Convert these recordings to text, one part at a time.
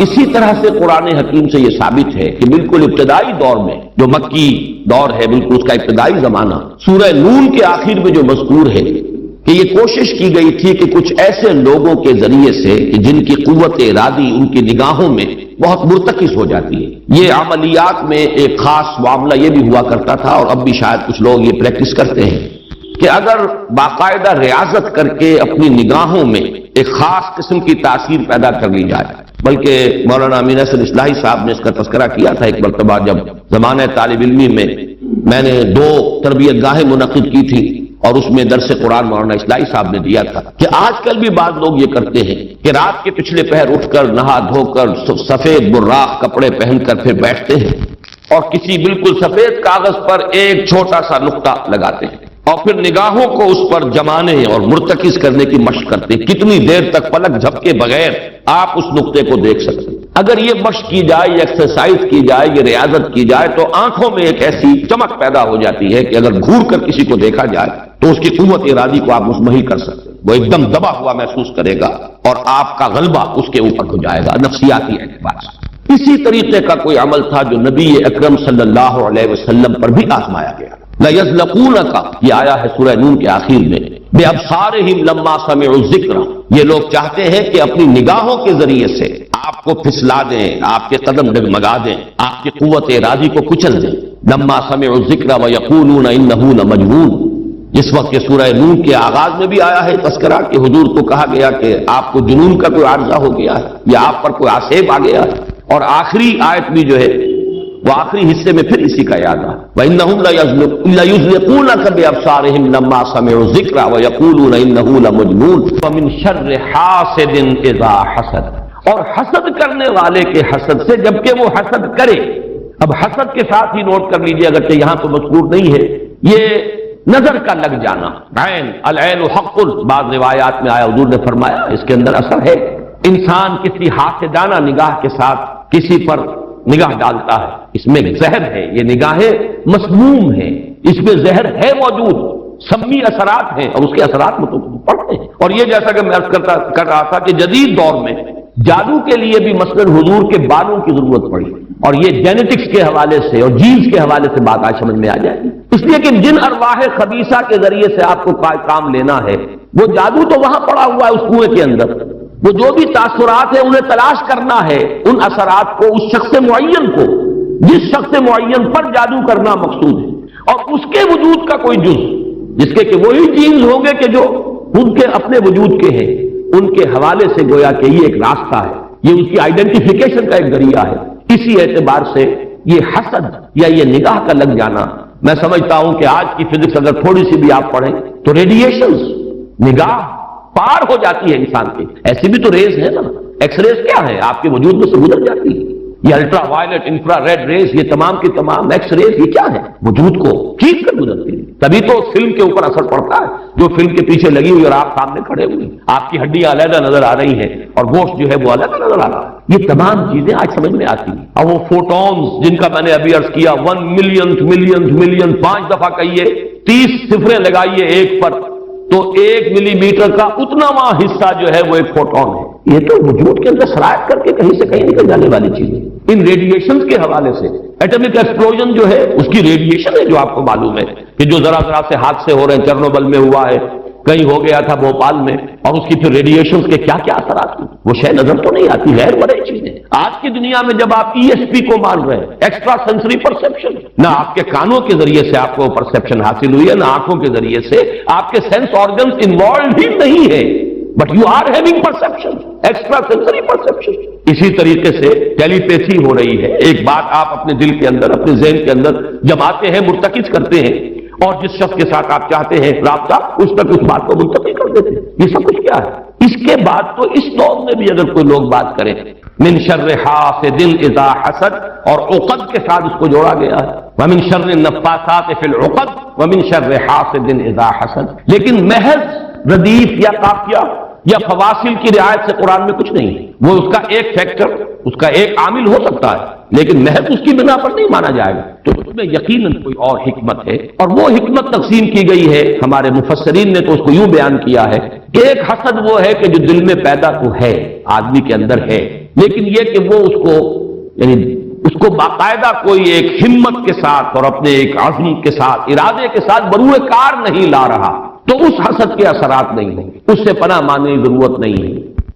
اسی طرح سے قرآن حکیم سے یہ ثابت ہے کہ بالکل ابتدائی دور میں جو مکی دور ہے، بالکل اس کا ابتدائی زمانہ، سورہ نون کے آخر میں جو مذکور ہے کہ یہ کوشش کی گئی تھی کہ کچھ ایسے لوگوں کے ذریعے سے کہ جن کی قوت ارادی ان کی نگاہوں میں بہت مرتکز ہو جاتی ہے، یہ عملیات میں ایک خاص معاملہ یہ بھی ہوا کرتا تھا، اور اب بھی شاید کچھ لوگ یہ پریکٹس کرتے ہیں کہ اگر باقاعدہ ریاضت کر کے اپنی نگاہوں میں ایک خاص قسم کی تاثیر پیدا کر لی جائے، بلکہ مولانا امین حسن اصلاحی صاحب نے اس کا تذکرہ کیا تھا ایک مرتبہ جب زمانہ طالب علمی میں نے 2 تربیت گاہیں منعقد کی تھی، اور اس میں درس قرآن مولانا اصلاحی صاحب نے دیا تھا کہ آج کل بھی بعض لوگ یہ کرتے ہیں کہ رات کے پچھلے پہر اٹھ کر نہا دھو کر سفید براق کپڑے پہن کر پھر بیٹھتے ہیں اور کسی بالکل سفید کاغذ پر ایک چھوٹا سا نقطہ لگاتے ہیں اور پھر نگاہوں کو اس پر جمانے اور مرتکز کرنے کی مشق کرتے ہیں، کتنی دیر تک پلک جھپکے بغیر آپ اس نقطے کو دیکھ سکتے ہیں۔ اگر یہ مشق کی جائے، یہ ایکسرسائز کی جائے، یہ ریاضت کی جائے تو آنکھوں میں ایک ایسی چمک پیدا ہو جاتی ہے کہ اگر گھور کر کسی کو دیکھا جائے تو اس کی قوت ارادی کو آپ مزمحل کر سکتے ہیں، وہ ایک دم دبا ہوا محسوس کرے گا اور آپ کا غلبہ اس کے اوپر ہو جائے گا نفسیاتی اعتبار سے۔ اسی طریقے کا کوئی عمل تھا جو نبی اکرم صلی اللہ علیہ وسلم پر بھی آزمایا گیا۔ لَيَزْلَقُونَكَ یہ آیا ہے سورہ نون کے آخر میں، بِأَبْصَارِهِمْ لَمَّا سَمِعُوا الذِّكْرَ، یہ لوگ چاہتے ہیں کہ اپنی نگاہوں کے ذریعے سے آپ کو پھسلا دیں، آپ کے قدم ڈگمگا دیں، آپ کی قوت ارادی کو کچل دیں۔ لَمَّا سَمِعُوا الذِّكْرَ وَيَقُولُونَ إِنَّهُ لَمَجْنُونٌ، جس وقت یہ سورہ نون کے آغاز میں بھی آیا ہے تذکرہ کہ حضور کو کہا گیا کہ آپ کو جنون کا کوئی عارضہ ہو گیا ہے یا آپ پر کوئی آسیب آ گیا ہے، اور آخری آیت بھی جو ہے وہ آخری حصے میں پھر اسی کا یاد ہے، وَإِنَّهُمْ لَيُزْلِقُونَكَ بِأَبْصَارِهِمْ لَمَّا سَمِعُوا الذِّكْرَ وَيَقُولُونَ إِنَّهُ لَمَجْنُونٌ وَمِن شَرِّ حَاسِدٍ إِذَا حَسَدَ، اور حسد کرنے والے کے حسد سے جبکہ وہ حسد کرے۔ اب حسد کے ساتھ ہی نوٹ کر لیجئے، اگرچہ یہاں تو مذکور نہیں ہے، یہ نظر کا لگ جانا، عین العین حق، بعض روایات میں آیا حضور نے فرمایا اس کے اندر اثر ہے، انسان کسی حاسدانہ نگاہ کے ساتھ کسی پر نگاہ ڈالتا ہے، اس میں زہر ہے، یہ نگاہیں مسموم ہیں، اس میں زہر ہے موجود، سمی اثرات ہیں اور اس کے اثرات میں تو پڑتے ہیں۔ اور یہ جیسا کہ میں عرض کر رہا تھا کہ جدید دور میں جادو کے لیے بھی مثلاً حضور کے بالوں کی ضرورت پڑی، اور یہ جینیٹکس کے حوالے سے اور جینز کے حوالے سے بات آج سمجھ میں آ جائے گی، اس لیے کہ جن ارواح خبیثہ کے ذریعے سے آپ کو کام لینا ہے وہ جادو تو وہاں پڑا ہوا ہے اس کنویں کے اندر، وہ جو بھی تاثرات ہیں انہیں تلاش کرنا ہے، ان اثرات کو اس شخص معین کو، جس شخص معین پر جادو کرنا مقصود ہے، اور اس کے وجود کا کوئی جز جس کے کہ وہی جینز ہوں گے کہ جو ان کے اپنے وجود کے ہیں، ان کے حوالے سے گویا کہ یہ ایک راستہ ہے، یہ ان کی آئیڈینٹیفیکیشن کا ایک ذریعہ ہے۔ اسی اعتبار سے یہ حسد یا یہ نگاہ کا لگ جانا، میں سمجھتا ہوں کہ آج کی فزکس اگر تھوڑی سی بھی آپ پڑھیں تو ریڈیشنز نگاہ پار ہو جاتی ہے انسان کی، ایسی بھی تو ریز ہے نا، ایکس ریز کیا ہے آپ کے وجود میں سے گزر جاتی ہے، یہ ultraviolet infrared rays, یہ تمام کی تمام ایکس ریز یہ کیا ہے، وجود کو کھینچ کر گزرتی ہے، تبھی تو فلم کے اوپر اثر پڑتا ہے، جو فلم کے پیچھے لگی ہوئی اور آپ سامنے کھڑے ہوئے، آپ کی ہڈیاں علیحدہ نظر آ رہی ہیں اور گوشت جو ہے وہ علیحدہ نظر آ رہا ہے، یہ تمام چیزیں آج سمجھ میں آتی ہیں۔ اور وہ فوٹونز جن کا میں نے ابھی عرض کیا 1 ملین 5 دفعہ کہیے، 30 صفریں لگائیے ایک پر تو 1 ملی میٹر کا اتناواں حصہ جو ہے وہ ایک فوٹون ہے، یہ تو وجود کے اندر سرایت کر کے کہیں سے کہیں نکل جانے والی چیز ہے۔ ان ریڈیشنز کے حوالے سے ایٹمک ایکسپلوژن جو ہے اس کی ریڈیشن ہے جو آپ کو معلوم ہے کہ جو ذرا ذرا سے حادثے ہو رہے ہیں، چرنوبل میں ہوا ہے، کہیں ہو گیا تھا بھوپال میں، اور اس کی پھر ریڈیشنز کے کیا کیا اثرات ہوئے وہ شے نظر تو نہیں آتی، غیر مرئی چیزیں۔ آج کی دنیا میں جب آپ ESP کو مان رہے ہیں، ایکسٹرا سینسری پرسیپشن، نہ آپ کے کانوں کے ذریعے سے آپ کو پرسیپشن حاصل ہوئی ہے، نہ آنکھوں کے ذریعے سے، آپ کے سینس آرگنز انوالوڈ ہی نہیں ہے، but you are having perception, extrasensory perception. اسی طریقے سے ٹیلیپیتھی ہو رہی ہے، ایک بات آپ اپنے دل کے اندر، اپنے ذہن کے اندر جماتے ہیں، مرتکز کرتے ہیں، اور جس شخص کے ساتھ آپ چاہتے ہیں رابطہ اس تک اس بات کو منتقل کر دیتے ہیں۔ یہ سب کچھ کیا ہے؟ اس کے بعد تو اس دور میں بھی اگر کوئی لوگ بات کریں من شر حاسد اذا حسد، اور عقد کے ساتھ اس کو جوڑا گیا ہے، ومن شر النفاثات فی العقد ومن شر حاسد اذا حسد، لیکن محض ردیف یا قافیہ یا فواصل کی رعایت سے قرآن میں کچھ نہیں ہے، وہ اس کا ایک فیکٹر، اس کا ایک عامل ہو سکتا ہے، لیکن محض اس کی بنا پر نہیں مانا جائے گا، تو تمہیں یقیناً کوئی اور حکمت ہے، اور وہ حکمت تقسیم کی گئی ہے۔ ہمارے مفسرین نے تو اس کو یوں بیان کیا ہے کہ ایک حسد وہ ہے کہ جو دل میں پیدا تو ہے، آدمی کے اندر ہے، لیکن یہ کہ وہ اس کو یعنی اس کو باقاعدہ کوئی ایک ہمت کے ساتھ اور اپنے ایک عزم کے ساتھ ارادے کے ساتھ بروئے کار نہیں لا رہا تو اس حسد کے اثرات نہیں ہوں گے، اس سے پناہ مانگنے کی ضرورت نہیں ہے۔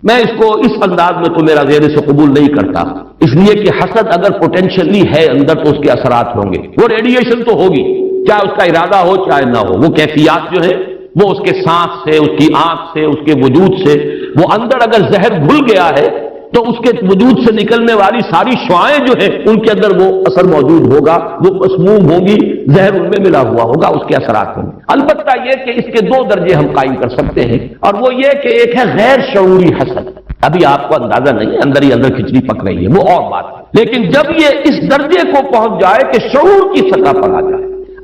میں اس کو اس انداز میں تو میرا ذہن سے قبول نہیں کرتا، اس لیے کہ حسد اگر پوٹینشلی ہے اندر تو اس کے اثرات ہوں گے، وہ ریڈیشن تو ہوگی، چاہے اس کا ارادہ ہو چاہے نہ ہو، وہ کیفیات جو ہے وہ اس کے سانس سے، اس کی آنکھ سے، اس کے وجود سے، وہ اندر اگر زہر گھل گیا ہے تو اس کے وجود سے نکلنے والی ساری شعاعیں جو ہیں ان کے اندر وہ اثر موجود ہوگا، وہ مسموم ہوگی، زہر ان میں ملا ہوا ہوگا، اس کے اثرات ہوں گے۔ البتہ یہ کہ اس کے دو درجے ہم قائم کر سکتے ہیں، اور وہ یہ کہ ایک ہے غیر شعوری حسد، ابھی آپ کو اندازہ نہیں ہے، اندر ہی اندر کھچڑی پک رہی ہے، وہ اور بات ہے، لیکن جب یہ اس درجے کو پہنچ جائے کہ شعور کی سطح پر آ جائے،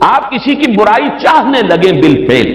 آپ کسی کی برائی چاہنے لگیں بالفعل،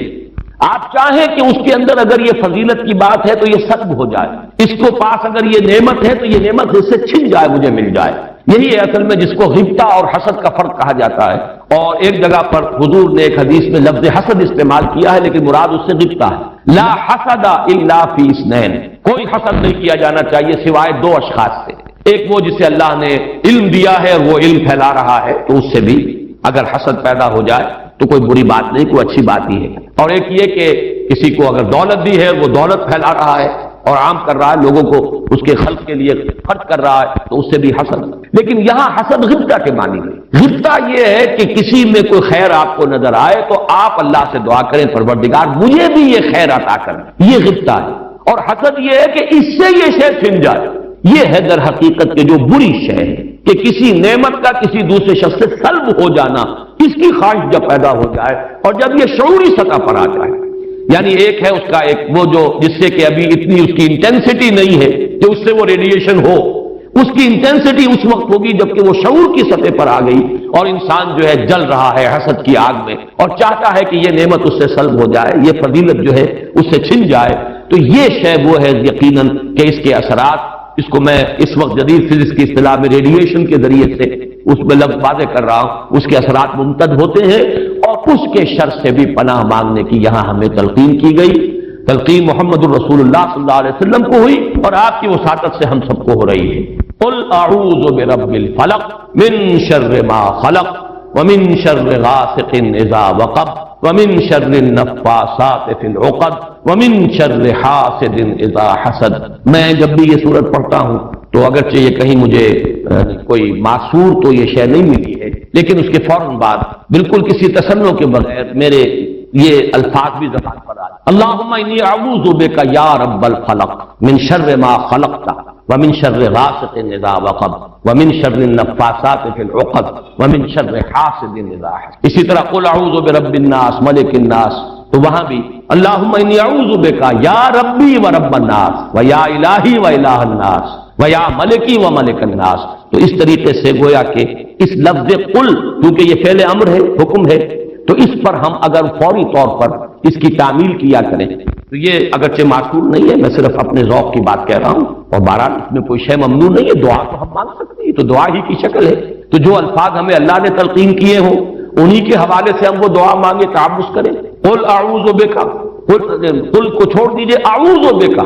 آپ چاہیں کہ اس کے اندر اگر یہ فضیلت کی بات ہے تو یہ سلب ہو جائے، اس کو پاس اگر یہ نعمت ہے تو یہ نعمت اس سے چھن جائے، مجھے مل جائے، یہی ہے اصل میں جس کو غبطہ اور حسد کا فرق کہا جاتا ہے۔ اور ایک جگہ پر حضور نے ایک حدیث میں لفظ حسد استعمال کیا ہے، لیکن مراد اس سے غبطہ ہے۔ لا حسد الا فی اثنین، کوئی حسد نہیں کیا جانا چاہیے سوائے دو اشخاص سے، ایک وہ جسے اللہ نے علم دیا ہے اور وہ علم پھیلا رہا ہے تو اس سے بھی اگر حسد پیدا ہو جائے تو کوئی بری بات نہیں، کوئی اچھی بات ہی ہے، اور ایک یہ کہ کسی کو اگر دولت دی ہے، وہ دولت پھیلا رہا ہے اور عام کر رہا ہے، لوگوں کو اس کے خلق کے لیے خرچ کر رہا ہے تو اس سے بھی حسد۔ لیکن یہاں حسد غبطہ کے معنی میں، غبطہ یہ ہے کہ کسی میں کوئی خیر آپ کو نظر آئے تو آپ اللہ سے دعا کریں پروردگار مجھے بھی یہ خیر عطا کر، یہ غبطہ ہے۔ اور حسد یہ ہے کہ اس سے یہ شے چھن جائے، یہ ہے در حقیقت کے جو بری شے ہے کہ کسی نعمت کا کسی دوسرے شخص سے سلب ہو جانا، اس کی خواہش جب پیدا ہو جائے اور جب یہ شعوری سطح پر آ جائے، یعنی ایک ہے اس کا ایک وہ جو جس سے کہ ابھی اتنی اس کی انٹینسٹی نہیں ہے کہ اس سے وہ ریڈیشن ہو، اس کی انٹینسٹی اس وقت ہوگی جبکہ وہ شعور کی سطح پر آ گئی اور انسان جو ہے جل رہا ہے حسد کی آگ میں اور چاہتا ہے کہ یہ نعمت اس سے سلب ہو جائے، یہ فضیلت جو ہے اس سے چھن جائے، تو یہ شے وہ ہے یقیناً کہ اس کے اثرات، اس کو میں اس وقت جدید فزکس کی اصطلاح میں ریڈیشن کے ذریعے سے اس میں لفظ واضح کر رہا ہوں، اس کے اثرات ممتد ہوتے ہیں اور اس کے شر سے بھی پناہ مانگنے کی یہاں ہمیں تلقین کی گئی۔ تلقین محمد الرسول اللہ صلی اللہ علیہ وسلم کو ہوئی اور آپ کی وساطت سے ہم سب کو ہو رہی ہے۔ قل اعوذ برب الفلق من شر ما خلق ومن شر غاسق اذا وقب ومن شر النفاثات في العقد ومن شر حاسد اذا حسد۔ میں جب بھی یہ سورت پڑھتا ہوں تو اگرچہ یہ کہیں مجھے کوئی معصور تو یہ شے نہیں ملی ہے، لیکن اس کے فوراً بعد بالکل کسی تصنع کے بغیر میرے یہ الفاظ بھی زبان پر آئے، اللہم انی اعوذ بک یا رب الفلق من شر ما خلقت ومن شر غاسق اذا وقب ومن شر النفاثات في العقد ومن شر حاسد اذا حسد۔ اسی طرح قل اعوذ برب الناس ملک الناس، تو وہاں بھی اللہم انی اعوذ بک یا ربی و رب الناس و یا الہی و الہ الناس و یا ملکی و ملک الناس۔ تو اس طریقے سے گویا کہ اس لفظ قل کیونکہ یہ فعل امر ہے، حکم ہے، تو اس پر ہم اگر فوری طور پر اس کی تعمیل کیا کریں تو یہ اگرچہ معقول نہیں ہے، میں صرف اپنے ذوق کی بات کہہ رہا ہوں، اور بہرحال اس میں کوئی شے ممنوع نہیں ہے، دعا تو ہم مانگ سکتے ہیں، تو دعا ہی کی شکل ہے، تو جو الفاظ ہمیں اللہ نے تلقین کیے ہوں انہی کے حوالے سے ہم وہ دعا مانگے، تعوذ کریں۔ قل اعوذ بک، قل کو چھوڑ دیجئے، اعوذ بک،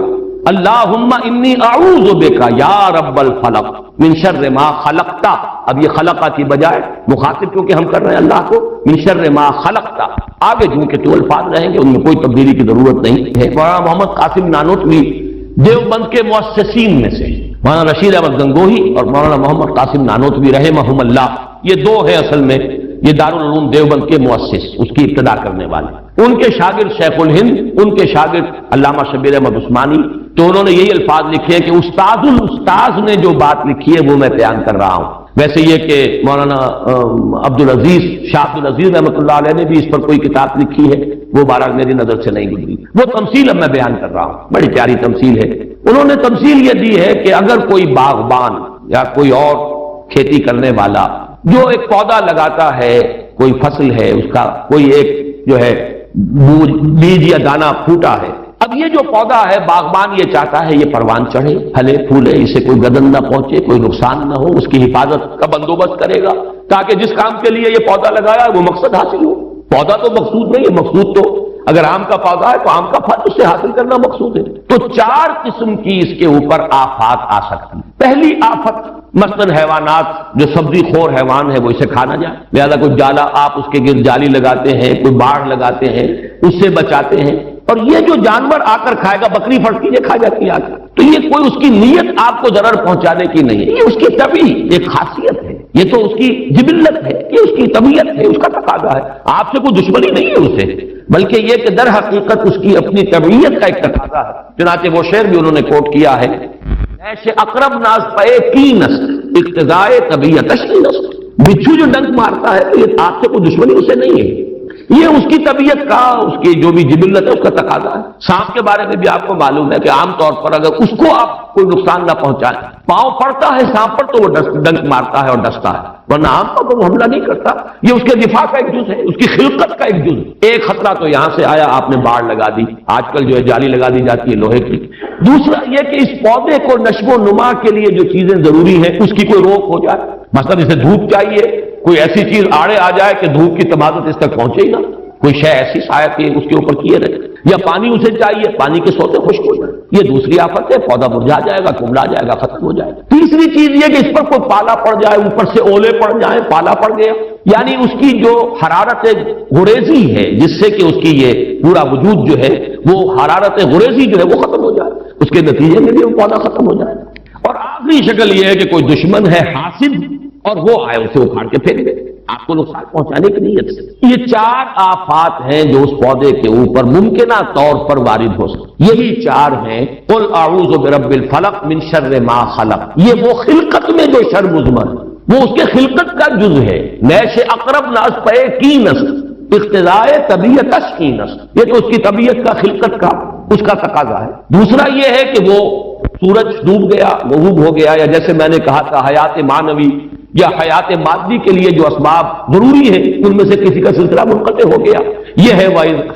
اللہم انی اعوذ بک یا رب الفلق من شر ما خلقت، اب یہ خلقہ کی بجائے مخاطب کیونکہ ہم کر رہے ہیں اللہ کو، من شر ما خلقت، آگے جو کہ تو الفاظ رہیں گے ان میں کوئی تبدیلی کی ضرورت نہیں ہے۔ مولانا محمد قاسم نانوتوی دیوبند کے مؤسسین میں سے، مولانا رشید احمد گنگوہی اور مولانا محمد قاسم نانوتوی رحمہم اللہ، یہ دو ہیں اصل میں، یہ دارالعلوم دیوبند کے مؤسس، اس کی ابتدا کرنے والے، ان کے شاگرد شیخ الہند، ان کے شاگرد علامہ شبیر احمد عثمانی، تو انہوں نے یہی الفاظ لکھے ہیں کہ استاد الاستاذ نے جو بات لکھی ہے وہ میں بیان کر رہا ہوں۔ ویسے یہ کہ مولانا عبدالعزیز شاہ عبدالعزیز رحمۃ اللہ علیہ نے بھی اس پر کوئی کتاب لکھی ہے، وہ بہرحال میری نظر سے نہیں گزری، وہ تمثیل اب میں بیان کر رہا ہوں، بڑی پیاری تمثیل ہے۔ انہوں نے تمثیل یہ دی ہے کہ اگر کوئی باغبان یا کوئی اور کھیتی کرنے والا جو ایک پودا لگاتا ہے، کوئی فصل ہے، اس کا کوئی ایک جو ہے بیج یا دانہ پھوٹا ہے، اب یہ جو پودا ہے باغبان یہ چاہتا ہے یہ پروان چڑھے، پھلے پھولے، اسے کوئی گدن نہ پہنچے، کوئی نقصان نہ ہو، اس کی حفاظت کا بندوبست کرے گا تاکہ جس کام کے لیے یہ پودا لگایا وہ مقصد حاصل ہو۔ پودا تو مقصود نہیں ہے، مقصود تو اگر آم کا پودا ہے تو آم کا پھل اس سے حاصل کرنا مقصود ہے۔ تو چار قسم کی اس کے اوپر آفات آ سکتی ہیں۔ پہلی آفت مثلاً حیوانات، جو سبزی خور حیوان ہے وہ اسے کھا نہ جائے، لہذا کوئی جالا آپ اس کے گرد جالی لگاتے ہیں، کوئی باڑ لگاتے ہیں، اس سے بچاتے ہیں۔ اور یہ جو جانور آ کر کھائے گا، بکری پھٹ کے کھا جاتی ہے آ کر، تو یہ کوئی اس کی نیت آپ کو ضرر پہنچانے کی نہیں ہے، یہ اس کی طبعی ایک خاصیت ہے، یہ تو اس کی جبلت ہے، یہ اس کی طبیعت ہے، اس کا تقاضا ہے، آپ سے کوئی دشمنی نہیں ہے اسے، بلکہ یہ کہ در حقیقت اس کی اپنی طبیعت کا ایک تقاضا ہے۔ چنانچہ وہ شعر بھی انہوں نے کوٹ کیا ہے، ایسے اقرب ناز پے کی نسل اقتدائے طبیعت نسل، بچھو جو ڈنک مارتا ہے تو یہ آپ سے کوئی دشمنی اسے نہیں ہے، یہ اس کی طبیعت کا، اس کی جو بھی جبلت ہے اس کا تقاضا ہے۔ سانپ کے بارے میں بھی آپ کو معلوم ہے کہ عام طور پر اگر اس کو آپ کوئی نقصان نہ پہنچائیں، پاؤں پڑتا ہے سانپ پر تو وہ ڈنک مارتا ہے اور ڈستا ہے، ورنہ عام طور پر وہ حملہ نہیں کرتا، یہ اس کے دفاع کا ایک جز ہے، اس کی خلقت کا ایک جز ہے۔ ایک خطرہ تو یہاں سے آیا، آپ نے باڑ لگا دی، آج کل جو ہے جالی لگا دی جاتی ہے لوہے کی۔ دوسرا یہ کہ اس پودے کو نشو و نما کے لیے جو چیزیں ضروری ہیں اس کی کوئی روک ہو جائے، مثلا اسے دھوپ چاہیے، کوئی ایسی چیز آڑے آ جائے کہ دھوپ کی تمازت اس تک پہنچے ہی نہ، کوئی شے ایسی شاید کہ اس کے اوپر کیے رہے، یا پانی اسے چاہیے، پانی کے سوتے خشک ہو جائے، یہ دوسری آفت ہے، پودا مرجھا جائے گا، کمڑا جائے گا، ختم ہو جائے گا۔ تیسری چیز یہ کہ اس پر کوئی پالا پڑ جائے، اوپر سے اولے پڑ جائیں، پالا پڑ گیا، یعنی اس کی جو حرارت غریزی ہے جس سے کہ اس کی یہ پورا وجود جو ہے وہ حرارت غریزی جو ہے وہ ختم ہو جائے، اس کے نتیجے میں بھی وہ پودا ختم ہو جائے۔ اور آخری شکل یہ ہے کہ کوئی دشمن ہے حاسد اور وہ آئے اسے اکھاڑ کے پھینک دے آپ کو نقصان پہنچانے کی نیت سے۔ یہ چار آفات ہیں جو اس پودے کے اوپر ممکنہ طور پر وارد ہو سکتے، یہی چار ہیں۔ قل اعوذ برب الفلق من شر ما خلق، یہ وہ خلقت میں جو شر مضمر ہے، وہ اس کے خلقت کا جز ہے۔ نیش اقرب ناس پے کی نسل اقتضائے طبیعت کی نسل، یہ تو اس کی طبیعت کا، خلقت کا، اس کا تقاضا ہے۔ دوسرا یہ ہے کہ وہ سورج ڈوب گیا، غروب ہو گیا، یا جیسے میں نے کہا تھا حیات معنوی یا حیات مادی کے لیے جو اسباب ضروری ہیں ان میں سے کسی کا سلسلہ منقطع ہو گیا، یہ ہے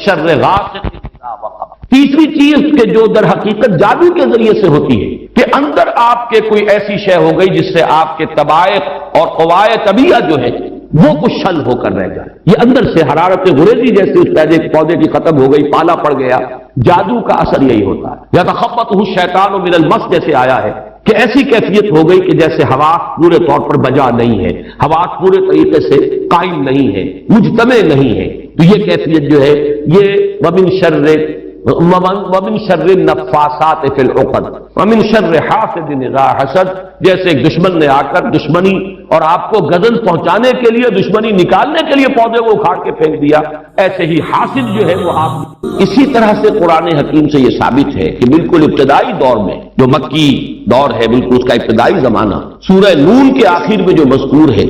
شر غاسق اذا وقب۔ تیسری چیز کہ جو در حقیقت جادو کے ذریعے سے ہوتی ہے کہ اندر آپ کے کوئی ایسی شے ہو گئی جس سے آپ کے طبائع اور قوائے طبیعہ جو ہے وہ کچھ شل ہو کر رہ جائے، یہ اندر سے حرارت غریزی جیسے اس پودے کی ختم ہو گئی، پالا پڑ گیا، جادو کا اثر یہی ہوتا ہے۔ یا تخبطہ الشیطان من المس جیسے آیا ہے کہ ایسی کیفیت ہو گئی کہ جیسے ہوا پورے طور پر بجا نہیں ہے، ہوا پورے طریقے سے قائم نہیں ہے، مجتمع نہیں ہے، تو یہ کیفیت جو ہے یہ ومن شر النفاثات فی العقد ومن شر حاسد اذا حسد، جیسے ایک دشمن نے آ کر دشمنی اور آپ کو گزن پہنچانے کے لیے، دشمنی نکالنے کے لیے پودے کو اکھاڑ کے پھینک دیا، ایسے ہی حاسد جو ہے وہ آپ۔ اسی طرح سے قرآن حکیم سے یہ ثابت ہے کہ بالکل ابتدائی دور میں جو مکی دور ہے، بالکل اس کا ابتدائی زمانہ، سورہ نون کے آخر میں جو مذکور ہے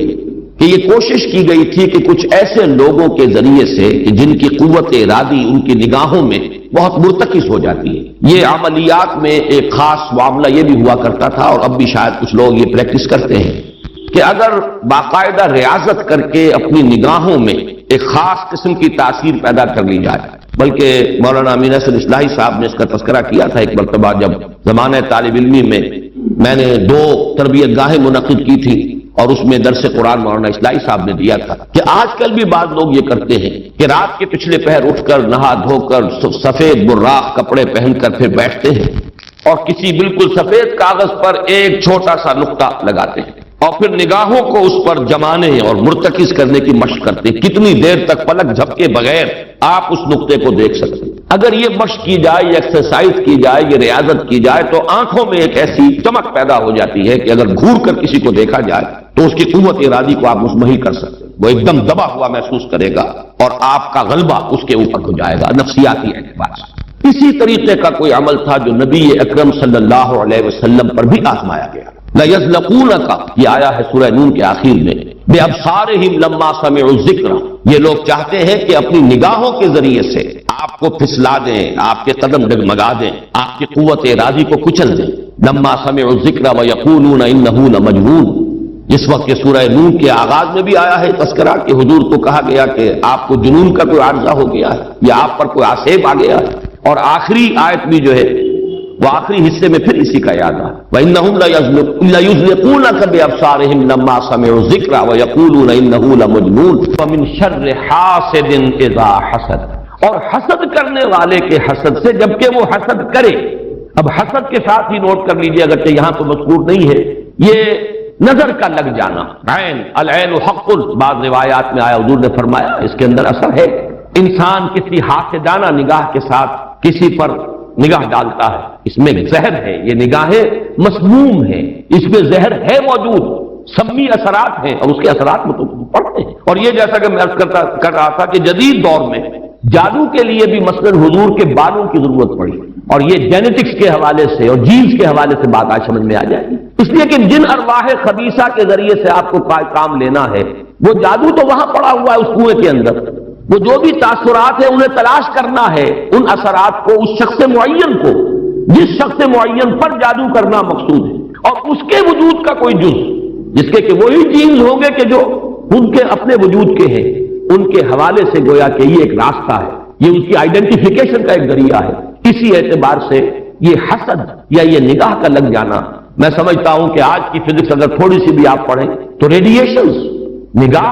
کہ یہ کوشش کی گئی تھی کہ کچھ ایسے لوگوں کے ذریعے سے کہ جن کی قوت ارادی ان کی نگاہوں میں بہت مرتکز ہو جاتی ہے، یہ عملیات میں ایک خاص معاملہ یہ بھی ہوا کرتا تھا، اور اب بھی شاید کچھ لوگ یہ پریکٹس کرتے ہیں کہ اگر باقاعدہ ریاضت کر کے اپنی نگاہوں میں ایک خاص قسم کی تاثیر پیدا کر لی جائے، بلکہ مولانا امین حسن اصلاحی صاحب نے اس کا تذکرہ کیا تھا ایک مرتبہ جب زمانہ طالب علمی میں نے 2 تربیت گاہیں منعقد کی تھی، اور اس میں درس قرآن مولانا اصلاحی صاحب نے دیا تھا کہ آج کل بھی بعض لوگ یہ کرتے ہیں کہ رات کے پچھلے پہر اٹھ کر نہا دھو کر سفید براق کپڑے پہن کر پھر بیٹھتے ہیں اور کسی بالکل سفید کاغذ پر ایک چھوٹا سا نقطہ لگاتے ہیں اور پھر نگاہوں کو اس پر جمانے اور مرتکز کرنے کی مشق کرتے ہیں، کتنی دیر تک پلک جھپکے بغیر آپ اس نقطے کو دیکھ سکتے ہیں۔ اگر یہ مشق کی جائے، یہ ایکسرسائز کی جائے، یہ ریاضت کی جائے تو آنکھوں میں ایک ایسی چمک پیدا ہو جاتی ہے کہ اگر گھور کر کسی کو دیکھا جائے تو اس کی قوت ارادی کو آپ مزمحل کر سکتے ہیں، وہ ایک دم دبا ہوا محسوس کرے گا اور آپ کا غلبہ اس کے اوپر ہو جائے گا نفسیاتی اعتبار سے۔ اسی طریقے کا کوئی عمل تھا جو نبی اکرم صلی اللہ علیہ وسلم پر بھی آزمایا گیا۔ لَيَزْلَقُونَكَ یہ آیا ہے سورہ نون کے آخر میں، بِأَبْصَارِهِمْ لَمَّا سَمِعُوا الذِّكْرَ، یہ لوگ چاہتے ہیں کہ اپنی نگاہوں کے ذریعے سے آپ کو پھسلا دیں، آپ کے قدم ڈگمگا دیں، آپ کی قوت ارادی کو کچل دیں۔ لَمَّا سَمِعُوا الذِّكْرَ وَيَقُولُونَ إِنَّهُ لَمَجْنُونٌ، جس وقت کہ سورہ نون کے آغاز میں بھی آیا ہے تذکرہ کہ حضور کو کہا گیا کہ آپ کو جنون کا کوئی عارضہ ہو گیا ہے یا آپ پر کوئی آسیب آ گیا ہے، اور آخری آیت بھی جو ہے وہ آخری حصے میں پھر اسی کا یاد ہے، وَإِنَّهُمْ لَيُزْلِقُونَكَ بِأَبْصَارِهِمْ لَمَّا سَمِعُوا الذِّكْرَ وَيَقُولُونَ إِنَّهُ لَمَجْنُونٌ وَمِنْ شَرِّ حَاسِدٍ إِذَا حَسَدَ، اور حسد کرنے والے کے حسد سے، جبکہ وہ حسد کرے، اب حسد کے ساتھ ہی نوٹ کر لیجیے، اگرچہ یہاں تو مذکور نہیں ہے، یہ نظر کا لگ جانا، عین العین حق، بعض روایات میں آیا حضور نے فرمایا اس کے اندر اثر ہے۔ انسان کسی حاسدانہ نگاہ کے ساتھ کسی پر نگاہ ڈالتا ہے، اس میں زہر ہے، یہ نگاہیں مسموم ہیں، اس میں زہر ہے موجود، سمی اثرات ہیں، اور اس کے اثرات میں تو پڑتے ہیں۔ اور یہ جیسا کہ میں عرض کر رہا تھا کہ جدید دور میں جادو کے لیے بھی مثلاً حضور کے بالوں کی ضرورت پڑی، اور یہ جینیٹکس کے حوالے سے اور جینز کے حوالے سے بات آج سمجھ میں آ جائے گی، اس لیے کہ جن ارواح خبیثہ کے ذریعے سے آپ کو کام لینا ہے، وہ جادو تو وہاں پڑا ہوا ہے اس کنویں کے اندر، وہ جو بھی تاثرات ہیں انہیں تلاش کرنا ہے، ان اثرات کو اس شخص معین کو، جس شخص معین پر جادو کرنا مقصود ہے، اور اس کے وجود کا کوئی جز جس کے کہ وہی جینز ہوں گے کہ جو ان کے اپنے وجود کے ہیں، ان کے حوالے سے گویا کہ یہ ایک راستہ ہے، یہ ان کی آئیڈینٹیفیکیشن کا ایک ذریعہ ہے۔ اسی اعتبار سے یہ حسد یا یہ نگاہ کا لگ جانا، میں سمجھتا ہوں کہ آج کی فزکس اگر تھوڑی سی بھی آپ پڑھیں تو ریڈیشنز نگاہ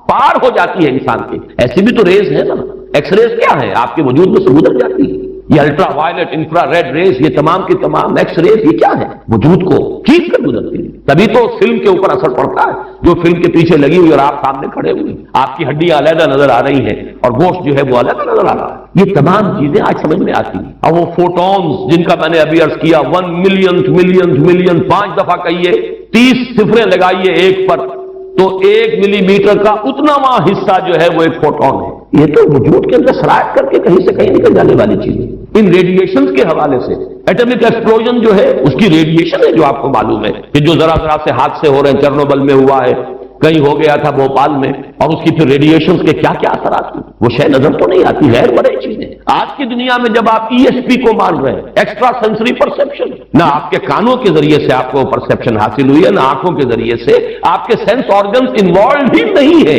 پار ہو جاتی ہے انسان کی، ایسی بھی تو ریز ہے نا، ایکس ریز کیا ہے آپ کے وجود میں سے گزر جاتی ہے، یہ ultraviolet infrared rays, یہ تمام کی تمام ایکس ریز، یہ کیا ہے، وجود کو کھینچ کر گزرتی ہے، تبھی تو فلم کے اوپر اثر پڑتا ہے، جو فلم کے پیچھے لگی ہوئی اور آپ سامنے کھڑے ہوئے، آپ کی ہڈیاں علیحدہ نظر آ رہی ہیں اور گوشت جو ہے وہ علیحدہ نظر آ رہا ہے، یہ تمام چیزیں آج سمجھ میں آتی ہیں۔ اور وہ فوٹونز جن کا میں نے ابھی عرض کیا، 1 ملین 5 دفعہ کہیے، 30 صفریں لگائیے ایک پر، تو 1 ملی میٹر کا اتناواں حصہ جو ہے وہ ایک فوٹون ہے، یہ تو وجود کے اندر سرایت کر کے کہیں سے کہیں نکل جانے والی چیز ہے۔ ان ریڈیشنز کے حوالے سے ایٹمک ایکسپلوژن جو ہے اس کی ریڈیشن ہے، جو آپ کو معلوم ہے کہ جو ذرا ذرا سے حادثے ہو رہے ہیں، چرنوبل میں ہوا ہے، کہیں ہو گیا تھا بھوپال میں، اور اس کی پھر ریڈیشنز کے کیا کیا اثرات ہوئے، وہ شے نظر تو نہیں آتی، غیر مرئی چیزیں۔ آج کی دنیا میں جب آپ ESP کو مان رہے ہیں، ایکسٹرا سینسری پرسیپشن، نہ آپ کے کانوں کے ذریعے سے آپ کو پرسیپشن حاصل ہوئی ہے، نہ آنکھوں کے ذریعے سے، آپ کے سینس آرگنز انوالوڈ ہی نہیں ہے،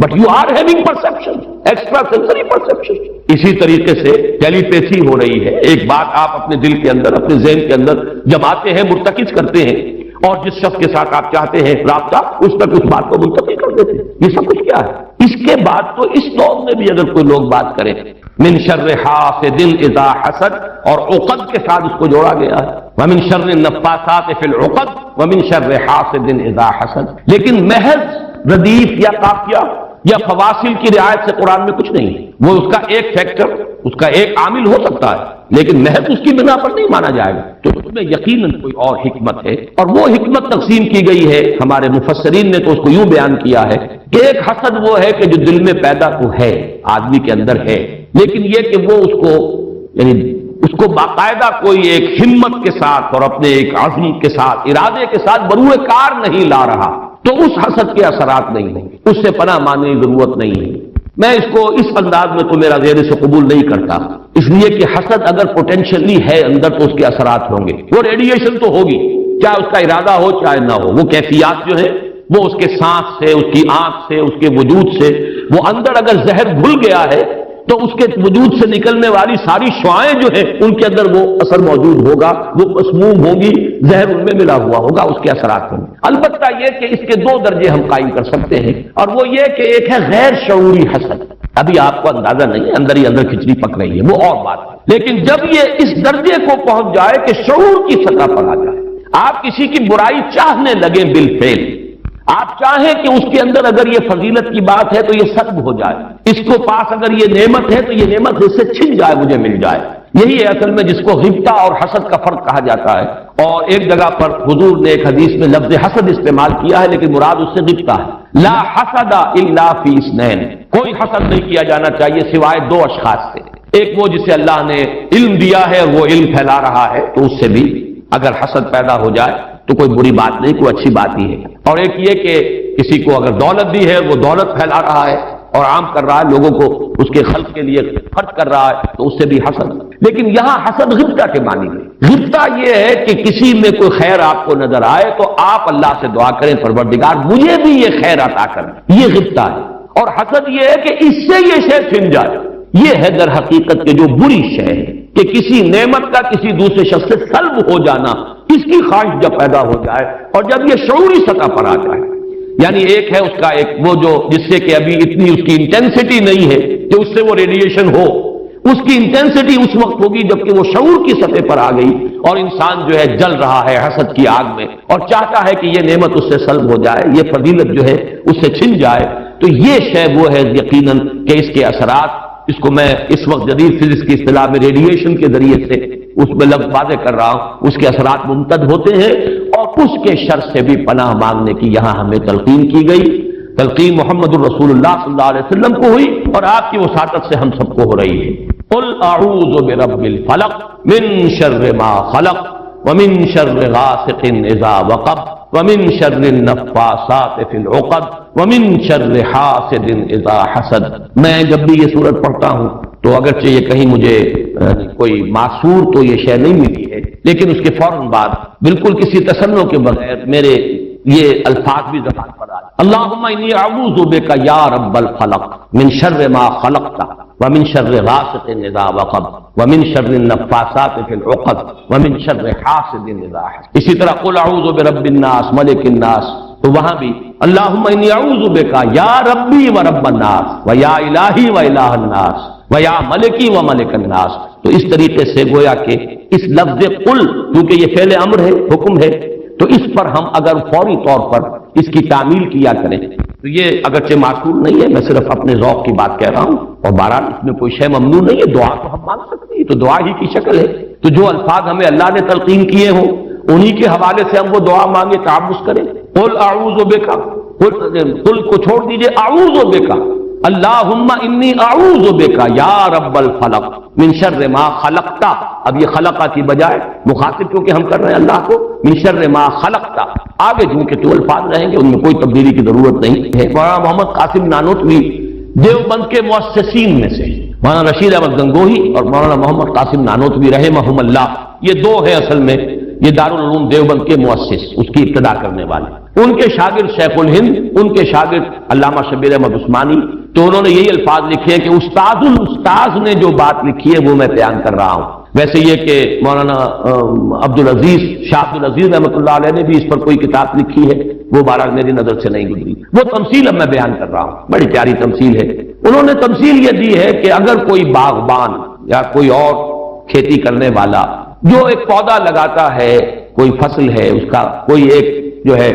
but you are having perception, extrasensory perception. اسی طریقے سے ٹیلیپیتھی ہو رہی ہے، ایک بات آپ اپنے دل کے اندر، اپنے ذہن کے اندر جماتے ہیں، مرتکز کرتے ہیں، اور جس شخص کے ساتھ آپ چاہتے ہیں رابطہ، اس تک اس بات کو منتقل کر دیتے ہیں۔ یہ سب کچھ کیا ہے؟ اس کے بعد تو اس دور میں بھی اگر کوئی لوگ بات کریں، من شر حاسد اذا حسد، اور عقد کے ساتھ اس کو جوڑا گیا ہے، ومن شر النفاثات فی العقد ومن شر حاسد اذا حسد، لیکن محض ردیف یا قافیہ یا فواصل کی رعایت سے قرآن میں کچھ نہیں ہے، وہ اس کا ایک فیکٹر، اس کا ایک عامل ہو سکتا ہے، لیکن محض اس کی بنا پر نہیں مانا جائے گا، تو اس میں یقیناً کوئی اور حکمت ہے، اور وہ حکمت تقسیم کی گئی ہے۔ ہمارے مفسرین نے تو اس کو یوں بیان کیا ہے کہ ایک حسد وہ ہے کہ جو دل میں پیدا تو ہے، آدمی کے اندر ہے، لیکن یہ کہ وہ اس کو یعنی اس کو باقاعدہ کوئی ایک ہمت کے ساتھ اور اپنے ایک عزم کے ساتھ، ارادے کے ساتھ بروئے کار نہیں لا رہا، تو اس حسد کے اثرات نہیں ہیں، اس سے پناہ ماننے کی ضرورت نہیں ہے۔ میں اس کو اس انداز میں تو میرا ذہن سے قبول نہیں کرتا، اس لیے کہ حسد اگر پوٹینشلی ہے اندر تو اس کے اثرات ہوں گے، وہ ریڈیشن تو ہوگی، چاہے اس کا ارادہ ہو چاہے نہ ہو، وہ کیفیات جو ہے وہ اس کے سانس سے، اس کی آنکھ سے، اس کے وجود سے، وہ اندر اگر زہر گھل گیا ہے تو اس کے وجود سے نکلنے والی ساری شعاعیں جو ہیں ان کے اندر وہ اثر موجود ہوگا، وہ مسموم ہوگی، زہر ان میں ملا ہوا ہوگا، اس کے اثرات ہوں گے۔ البتہ یہ کہ اس کے 2 درجے ہم قائم کر سکتے ہیں، اور وہ یہ کہ ایک ہے غیر شعوری حسد، ابھی آپ کو اندازہ نہیں ہے، اندر ہی اندر کھچڑی پک رہی ہے، وہ اور بات ہے، لیکن جب یہ اس درجے کو پہنچ جائے کہ شعور کی سطح پر آ جائے، آپ کسی کی برائی چاہنے لگیں بالفعل، آپ چاہیں کہ اس کے اندر اگر یہ فضیلت کی بات ہے تو یہ سلب ہو جائے، اس کو پاس اگر یہ نعمت ہے تو یہ نعمت اس سے چھن جائے، مجھے مل جائے، یہی ہے اصل میں جس کو غبطہ اور حسد کا فرق کہا جاتا ہے۔ اور ایک جگہ پر حضور نے ایک حدیث میں لفظ حسد استعمال کیا ہے، لیکن مراد اس سے غبطہ ہے، لا حسد الا فی اثنین، کوئی حسد نہیں کیا جانا چاہیے سوائے 2 اشخاص سے، ایک وہ جسے اللہ نے علم دیا ہے اور وہ علم پھیلا رہا ہے تو اس سے بھی اگر حسد پیدا ہو جائے تو کوئی بری بات نہیں، کوئی اچھی بات ہی ہے، اور ایک یہ کہ کسی کو اگر دولت دی ہے، وہ دولت پھیلا رہا ہے اور عام کر رہا ہے، لوگوں کو اس کے خلق کے لیے خرچ کر رہا ہے تو اس سے بھی حسد۔ لیکن یہاں حسد غبطہ کے معنی میں، غبطہ یہ ہے کہ کسی میں کوئی خیر آپ کو نظر آئے تو آپ اللہ سے دعا کریں، پروردگار مجھے بھی یہ خیر عطا کر، یہ غبطہ ہے، اور حسد یہ ہے کہ اس سے یہ شے چھن جائے، یہ ہے در حقیقت کے جو بری شے ہے کہ کسی نعمت کا کسی دوسرے شخص سے سلب ہو جانا، اس کی خواہش جب پیدا ہو جائے اور جب یہ شعوری سطح پر آ جائے، یعنی ایک ہے اس کا ایک وہ جو جس سے کہ ابھی اتنی اس کی انٹینسٹی نہیں ہے کہ اس سے وہ ریڈیشن ہو، اس کی انٹینسٹی اس وقت ہوگی جبکہ وہ شعور کی سطح پر آ گئی اور انسان جو ہے جل رہا ہے حسد کی آگ میں اور چاہتا ہے کہ یہ نعمت اس سے سلب ہو جائے، یہ فضیلت جو ہے اس سے چھن جائے. تو یہ شے وہ ہے یقیناً کہ اس کے اثرات، اس کو میں اس وقت جدید فزکس کی اصطلاح میں ریڈیشن کے ذریعے سے اس میں لفظ واضح کر رہا ہوں، اس کے اثرات ممتد ہوتے ہیں اور اس کے شر سے بھی پناہ مانگنے کی یہاں ہمیں تلقین کی گئی. تلقین محمد الرسول اللہ صلی اللہ علیہ وسلم کو ہوئی اور آپ کی وساطت سے ہم سب کو ہو رہی ہے. قل اعوذ برب الفلق من شر ما خلق ومن شر غاسق اذا وقب ومن شر النفاثات في العقد ومن شر حاسد اذا حسد. میں جب بھی یہ سورت پڑھتا ہوں تو اگرچہ یہ کہیں مجھے کوئی معصور تو یہ شے نہیں ملی ہے، لیکن اس کے فوراً بعد بالکل کسی تصنع کے بغیر میرے یہ الفاظ بھی زبان پر آئے. اللہم انی اعوذ بک یا رب الفلق من شر ما خلقت ومن شر غاسق اذا وقب ومن شر النفاثات في العقد ومن شر حاسد اذا حسد. اسی طرح قل اعوذ برب الناس ملک الناس، تو وہاں بھی اللہم انی اعوذ بک یا ربی و رب الناس و یا الہی و الہ الناس و یا ملکی و ملک الناس. تو اس طریقے سے گویا کہ اس لفظ قل، کیونکہ یہ فعل امر ہے، حکم ہے، تو اس پر ہم اگر فوری طور پر اس کی تعمیل کیا کریں تو یہ اگرچہ معقول نہیں ہے، میں صرف اپنے ذوق کی بات کہہ رہا ہوں اور بہرحال اس میں کوئی شے ممنوع نہیں ہے. دعا تو ہم مانگ سکتے ہیں، تو دعا ہی کی شکل ہے. تو جو الفاظ ہمیں اللہ نے تلقین کیے ہوں انہی کے حوالے سے ہم وہ دعا مانگے، تعوذ کریں. قل اعوذ بک، قل کو چھوڑ دیجئے، اعوذ بک اللہم انی اعوذ بک یا رب الفلق من شر ما خلقت. اب یہ خلقہ کی بجائے مخاطب کیونکہ ہم کر رہے ہیں اللہ کو، من شر ما خلقت. آگے چونکہ تو الفاظ رہیں گے ان میں کوئی تبدیلی کی ضرورت نہیں ہے. مولانا محمد قاسم نانوتوی دیوبند کے مؤسسین میں سے، مولانا رشید احمد گنگوہی اور مولانا محمد قاسم نانوتوی رحمہم اللہ، یہ دو ہیں اصل میں، یہ دارالعلوم دیوبند کے مؤسس، اس کی ابتدا کرنے والے. ان کے شاگرد شیخ الہند، ان کے شاگرد علامہ شبیر احمد عثمانی، تو انہوں نے یہی الفاظ لکھے ہیں کہ استاد الاستاذ نے جو بات لکھی ہے وہ میں بیان کر رہا ہوں. ویسے یہ کہ مولانا عبدالعزیز شاہ عبدالعزیز رحمۃ اللہ علیہ نے بھی اس پر کوئی کتاب لکھی ہے، وہ بہرحال میری نظر سے نہیں گزری. وہ تمثیل اب میں بیان کر رہا ہوں، بڑی پیاری تمثیل ہے. انہوں نے تمثیل یہ دی ہے کہ اگر کوئی باغبان یا کوئی اور کھیتی کرنے والا جو ایک پودا لگاتا ہے، کوئی فصل ہے، اس کا کوئی ایک جو ہے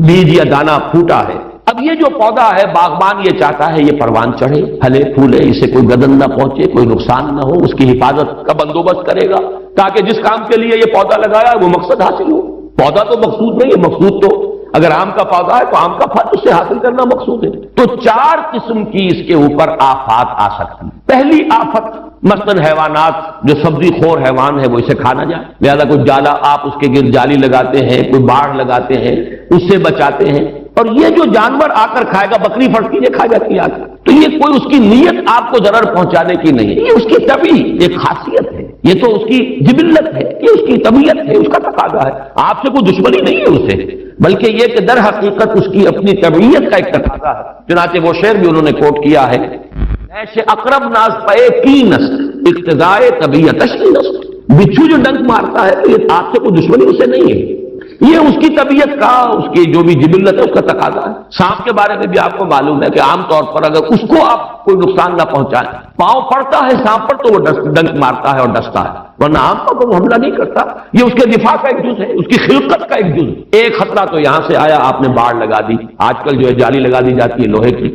بیج یا دانہ پھوٹا ہے، اب یہ جو پودا ہے باغبان یہ چاہتا ہے یہ پروان چڑھے، پھلے پھولے، اسے کوئی گدن نہ پہنچے، کوئی نقصان نہ ہو، اس کی حفاظت کا بندوبست کرے گا تاکہ جس کام کے لیے یہ پودا لگایا وہ مقصد حاصل ہو. پودا تو مقصود نہیں ہے، مقصود تو اگر آم کا پودا ہے تو آم کا پھل اس سے حاصل کرنا مقصود ہے. تو 4 قسم کی اس کے اوپر آفات آ سکتی. پہلی آفت مثلاً حیوانات، جو سبزی خور حیوان ہے وہ اسے کھا نہ جائے، لہذا کوئی جالا آپ اس کے گرد جالی لگاتے ہیں، کوئی باڑ لگاتے ہیں، اس سے بچاتے ہیں. اور یہ جو جانور آ کر کھائے گا، بکری پھٹ کی یہ کھا جاتی ہے آ کر، تو یہ کوئی اس کی نیت آپ کو ضرر پہنچانے کی نہیں ہے، یہ اس کی طبعی ایک خاصیت ہے، یہ تو اس کی جبلت ہے، یہ اس کی طبیعت ہے، اس کا تقاضا ہے. آپ سے کوئی دشمنی نہیں ہے اسے، بلکہ یہ کہ در حقیقت اس کی اپنی طبیعت کا ایک تقاضا ہے. چنانچہ وہ شعر بھی انہوں نے کوٹ کیا ہے، ایسے اقرب ناز پے کی نسل اقتدائے طبیعتش کی نسل. بچھو جو ڈنک مارتا ہے تو یہ آپ سے کوئی دشمنی اسے نہیں ہے، یہ اس کی طبیعت کا، اس کی جو بھی جبلت ہے اس کا تقاضا ہے. سانپ کے بارے میں بھی آپ کو معلوم ہے کہ عام طور پر اگر اس کو آپ کوئی نقصان نہ پہنچائیں، پاؤں پڑتا ہے سانپ پر تو وہ ڈنک مارتا ہے اور ڈستا ہے، ورنہ عام پر وہ حملہ نہیں کرتا. یہ اس کے دفاع کا ایک جز ہے، اس کی خلقت کا ایک جز. ایک خطرہ تو یہاں سے آیا، آپ نے باڑ لگا دی، آج کل جو ہے جالی لگا دی جاتی ہے لوہے کی.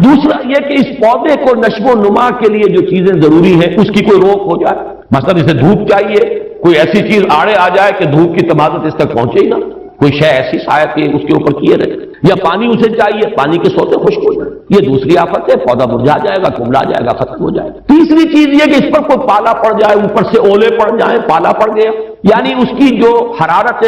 دوسرا یہ کہ اس پودے کو نشو و نما کے لیے جو چیزیں ضروری ہیں اس کی کوئی روک ہو جائے. مثلا اسے دھوپ چاہیے، کوئی ایسی چیز آڑے آ جائے کہ دھوپ کی تمازت اس تک پہنچے ہی نہ، کوئی شے ایسی سایہ کی اس کے اوپر کیے رہے، یا پانی اسے چاہیے، پانی کے سوتے خشک ہو جائے، یہ دوسری آفت ہے. پودا مرجھا جائے گا، کملا جائے گا، ختم ہو جائے گا. تیسری چیز یہ کہ اس پر کوئی پالا پڑ جائے، اوپر سے اولے پڑ جائیں، پالا پڑ گیا، یعنی اس کی جو حرارت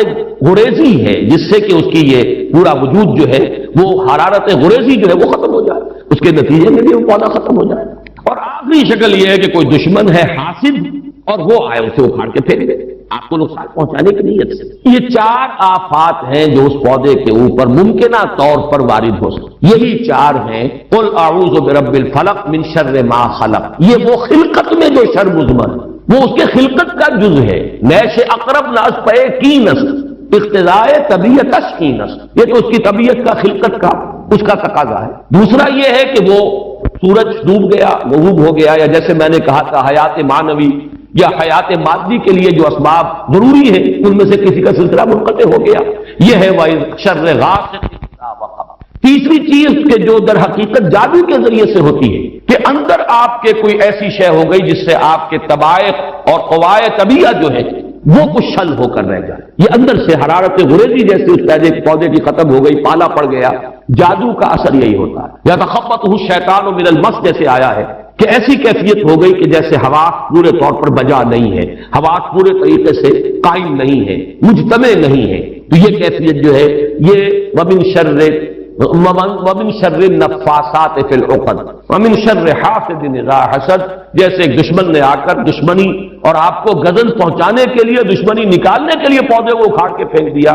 غریزی ہے جس سے کہ اس کی یہ پورا وجود جو ہے وہ حرارت غریزی جو ہے وہ ختم ہو جائے، اس کے نتیجے میں بھی وہ پودا ختم ہو جائے. اور آخری شکل یہ ہے کہ کوئی دشمن ہے حاسد اور وہ آئے اسے اکھاڑ کے پھینک دے آپ کو نقصان پہنچانے کی نیت سے. یہ 4 آفات ہیں جو اس پودے کے اوپر ممکنہ طور پر وارد ہو سکتی. یہی 4 ہیں. قل اعوذ برب الفلق من شر ما خلق، یہ وہ خلقت میں جو شر مضمر ہے، وہ اس کے خلقت کا جز ہے. نیش اقرب ناز پے کی نسل اقتضائے طبیعتش کی نسل، یہ تو اس کی طبیعت کا، خلقت کا، اس کا تقاضا ہے. دوسرا یہ ہے کہ وہ سورج ڈوب گیا، غروب ہو گیا، یا جیسے میں نے کہا تھا حیات معنوی یا حیات مادی کے لیے جو اسباب ضروری ہے ان میں سے کسی کا سلسلہ منقطع ہو گیا، یہ ہے وَإِذْ شَرِّ غَاسِقٍ إِذَا وَقَبَ۔ تیسری چیز کہ جو در حقیقت جادو کے ذریعے سے ہوتی ہے کہ اندر آپ کے کوئی ایسی شے ہو گئی جس سے آپ کے طبائع اور قواعد طبیعہ جو ہے وہ کچھ شل ہو کر رہ جائے، یہ اندر سے حرارت غریزی جیسے اس پودے کی ختم ہو گئی، پالا پڑ گیا۔ جادو کا اثر یہی ہوتا ہے، یتخبطہ الشیطان من المس جیسے آیا ہے کہ ایسی کیفیت ہو گئی کہ جیسے حواس پورے طور پر بجا نہیں ہے، حواس پورے طریقے سے قائم نہیں ہے، مجتمع نہیں ہے، تو یہ کیفیت جو ہے یہ وَمِن شَرِّ النَّفَّاثَاتِ فِي الْعُقَدِ وَمِن شَرِّ حَاسِدٍ إِذَا حَسَدَ، جیسے ایک دشمن نے آ کر دشمنی اور آپ کو غضب پہنچانے کے لیے، دشمنی نکالنے کے لیے پودے کو اکھاڑ کے پھینک دیا۔